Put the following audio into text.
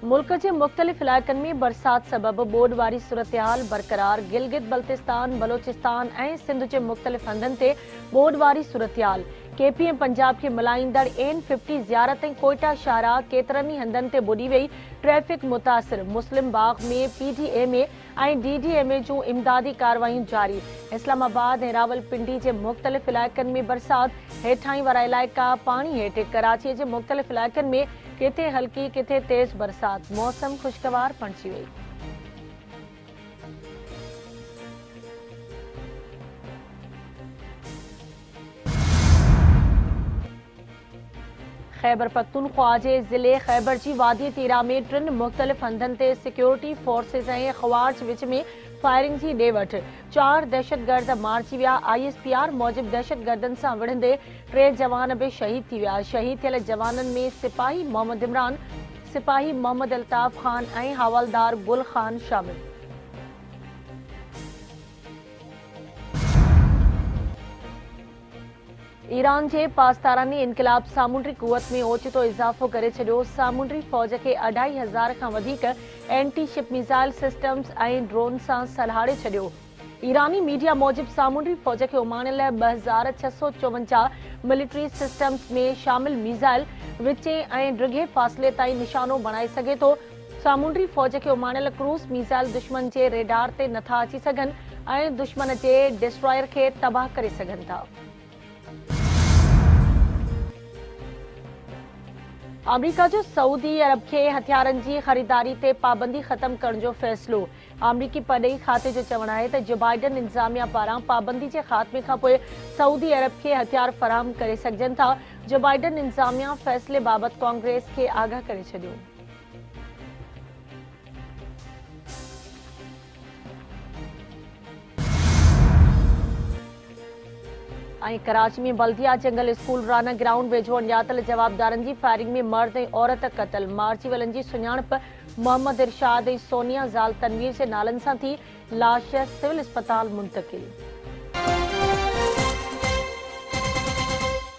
मुल्क के मुख्तलिफ इलाक़नि में बरसात सबब बोड वारी सूरतहाल बरक़रार। गिलगित बल्तिस्तान, बलोचिस्तान ऐं सिंध के मुख्तलिफ हंधनि ते बोड वारी सूरतहाल। KPM पंजाब के मल्हाईंदड़ N50 ज़ियारत ऐं कोयटा शाहराह केतिरनि ई हंधनि ते बुॾी वेई। ट्रैफ़िक मुतासिर। मुस्लिम बाग में PDMA ऐं DDMA जूं इमदादी कार्रवाइयूं जारी। इस्लामाबाद ऐं रावलपिंडी के मुख्तलिफ इलाक़नि में बरसात। हेठाहीं वारा इलाइक़ा पाणी हेठि। कराची के मुख्तलिफ इलाक़नि में किथे हल्की किथे तेज़ बरसात। मौसम खुशगवार बणिजी वई। खैबर पख्तूनख्वा के ज़िले खैबर की वादी तीरा में 3 मुख्तलिफ हंधनि ते सिक्योरिटी फोर्सिस ऐं ख़वारिज विच में फायरिंग की ॾे-वठ। 4 दहशतगर्द मारिजी विया। ISPR मूजिब दहशतगर्दनि सां विढ़ंदे 3 जवान भी शहीद थी विया। शहीद थियल जवाननि में सिपाही मोहम्मद इमरान, सिपाही मोहम्मद अल्ताफ़ खान ऐं हवालदार गुल खान शामिल। ईरान के पास्तारानी इनकलाब सामुंडी कुवत में ओचितो इजाफ़ो करे छॾियो। सामुंडी फ़ौज के 2500 खां वधीक एंटी शिप मिसाइल सिस्टम्स ऐं ड्रोन सां सलहाड़े छॾियो। ईरानी मीडिया मूजिब सामुंडी फ़ौज के उमाणियल 2654 मिलिट्री सिस्टम्स में शामिल मिसाइल विचें ऐं डिघे फ़ासिले ताईं निशानो बणाए सघे थो। सामुंडी फ़ौज के उमाणियल क्रूज़ मिसाइल दुश्मन के रेडार ते नथा अची सघनि ऐं दुश्मन जे डिस्ट्रॉयर के तबाह करे सघनि था। अमरीका जो सऊदी अरब के हथियारनि की ख़रीदारी ते पाबंदी ख़त्म करण जो फ़ैसिलो। अमरीकी परॾेही खाते जो चवणु आहे त जो बाइडन इंतज़ामिया पारां पाबंदी के ख़ात्मे खां पोइ सऊदी अरब के हथियार फ़राहम करे सघजनि था। जो बाइडन इंतज़ामिया फ़ैसिले बाबति कांग्रेस के आगाह करे छॾियो। कराची में बल्दिया जंगल स्कूल राना ग्राउंड वेझो अणॼातल जवाबदारनि जी फायरिंग में मर्द ऐं औरत क़तल। मारिजी वलनि जी सुञाणप मोहम्मद इरशाद ऐं सोनिया ज़ाल तनवीर जे नालनि सां थी। लाश सिविल अस्पताल मुंतक़िल।